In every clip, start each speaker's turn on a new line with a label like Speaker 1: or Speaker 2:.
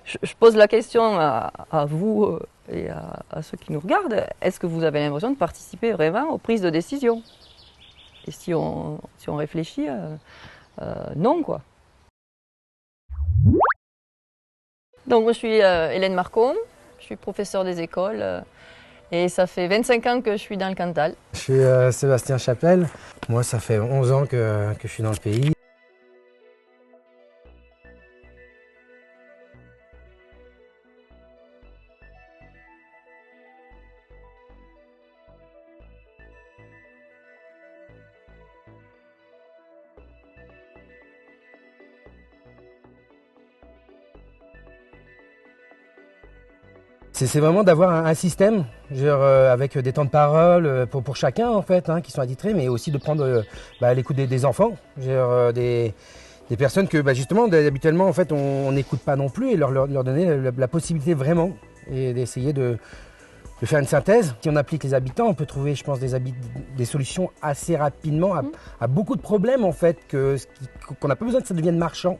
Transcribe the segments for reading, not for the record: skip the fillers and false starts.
Speaker 1: Je pose la question à vous et à ceux qui nous regardent. Est-ce que vous avez l'impression de participer vraiment aux prises de décision? Et si on réfléchit, non, quoi. Donc moi je suis Hélène Marcon, je suis professeure des écoles et ça fait 25 ans que je suis dans le Cantal.
Speaker 2: Je suis Sébastien Chapelle, moi ça fait 11 ans que je suis dans le pays. C'est vraiment d'avoir un système avec des temps de parole pour chacun en fait, qui sont attitrés, mais aussi de prendre l'écoute des enfants, des personnes que justement habituellement en fait on n'écoute pas non plus et leur donner la possibilité vraiment et d'essayer de faire une synthèse. Si on applique les habitants, on peut trouver je pense des solutions assez rapidement à beaucoup de problèmes en fait qu'on n'a pas besoin que ça devienne marchand.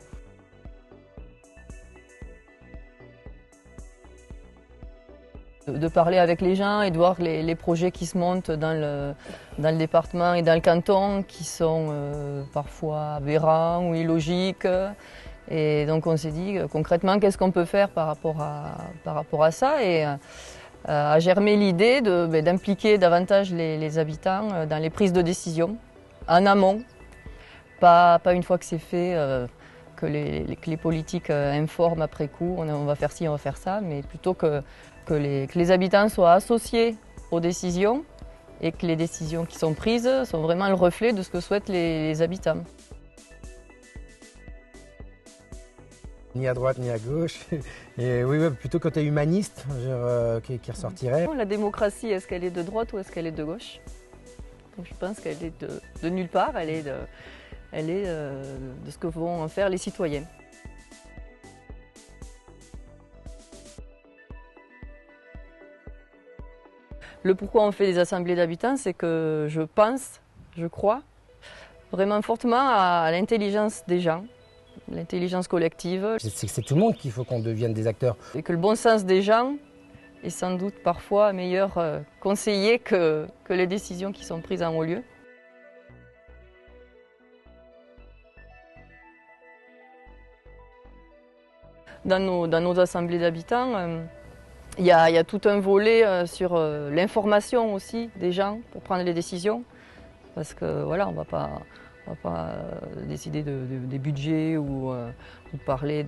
Speaker 1: De parler avec les gens et de voir les projets qui se montent dans le département et dans le canton qui sont parfois aberrants ou illogiques. Et donc on s'est dit concrètement qu'est-ce qu'on peut faire par rapport à ça et a germé l'idée d'impliquer davantage les habitants dans les prises de décision en amont, pas une fois que c'est fait. Que les politiques informent après coup, on va faire ci, on va faire ça, mais plutôt que les habitants soient associés aux décisions et que les décisions qui sont prises sont vraiment le reflet de ce que souhaitent les habitants.
Speaker 2: Ni à droite ni à gauche, et oui, plutôt côté humaniste qui ressortirait.
Speaker 1: La démocratie, est-ce qu'elle est de droite ou est-ce qu'elle est de gauche? Donc je pense qu'elle est de nulle part, elle est de ce que vont faire les citoyens. Le pourquoi on fait des assemblées d'habitants, c'est que je crois vraiment fortement à l'intelligence des gens, l'intelligence collective.
Speaker 2: C'est tout le monde qu'il faut qu'on devienne des acteurs.
Speaker 1: Et que le bon sens des gens est sans doute parfois meilleur conseiller que les décisions qui sont prises en haut lieu. Dans nos assemblées d'habitants, il y a tout un volet sur l'information aussi des gens pour prendre les décisions. Parce que voilà, on va pas décider des budgets ou parler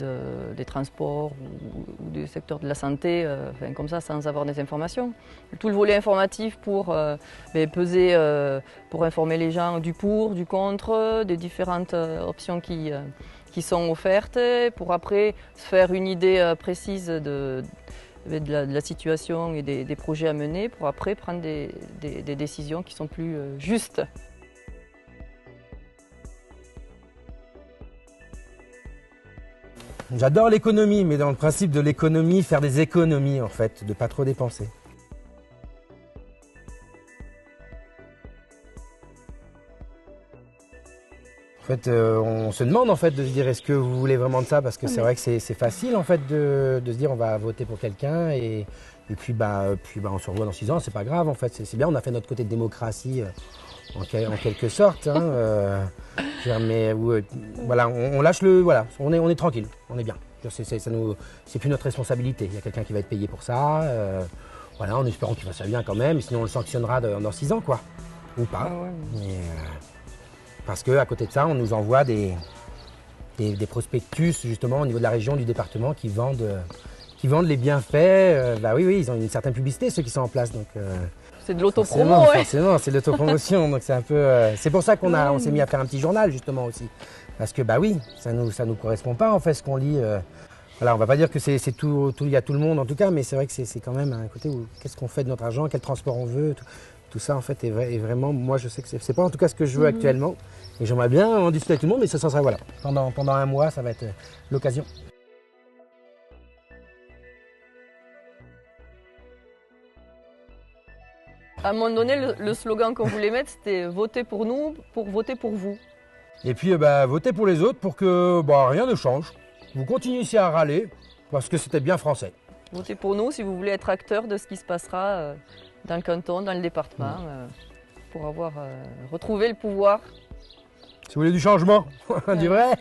Speaker 1: des transports ou du secteur de la santé comme ça sans avoir des informations. Tout le volet informatif pour peser, pour informer les gens du pour, du contre, des différentes options qui sont offertes, pour après se faire une idée précise de la situation et des projets à mener, pour après prendre des décisions qui sont plus justes.
Speaker 2: J'adore l'économie, mais dans le principe de l'économie, faire des économies en fait, de pas trop dépenser. En fait, on se demande en fait de se dire est-ce que vous voulez vraiment de ça, parce que c'est vrai que c'est facile en fait de se dire on va voter pour quelqu'un et puis on se revoit dans 6 ans, c'est pas grave en fait, c'est bien, on a fait notre côté de démocratie en quelque sorte. Mais voilà, on lâche voilà, on est tranquille, on est bien. C'est plus notre responsabilité. Il y a quelqu'un qui va être payé pour ça. Voilà, en espérant qu'il fasse ça bien quand même. Sinon, on le sanctionnera dans 6 ans, quoi, ou pas.
Speaker 1: Ah ouais.
Speaker 2: Mais, parce qu'à côté de ça, on nous envoie des prospectus justement au niveau de la région, du département, qui vendent les bienfaits. Oui, ils ont une certaine publicité ceux qui sont en place, donc.
Speaker 1: C'est de l'autopromo,
Speaker 2: forcément, c'est de l'autopromotion, donc c'est un peu. C'est pour ça on s'est mis à faire un petit journal justement aussi, parce que oui, ça nous correspond pas en fait ce qu'on lit. Voilà, on va pas dire que c'est tout, il y a tout le monde en tout cas, mais c'est vrai que c'est quand même un côté où qu'est-ce qu'on fait de notre argent, quel transport on veut, tout ça en fait est vraiment. Moi, je sais que c'est pas en tout cas ce que je veux actuellement, et j'aimerais bien en discuter avec tout le monde, mais ça sera voilà pendant un mois, ça va être l'occasion.
Speaker 1: À un moment donné, le slogan qu'on voulait mettre, c'était « Votez pour nous, pour voter pour vous ».
Speaker 2: Et puis votez pour les autres pour que rien ne change. Vous continuez ici à râler, Parce que c'était bien français.
Speaker 1: Votez pour nous si vous voulez être acteur de ce qui se passera dans le canton, dans le département, pour avoir retrouvé le pouvoir.
Speaker 2: Si vous voulez du changement, du vrai.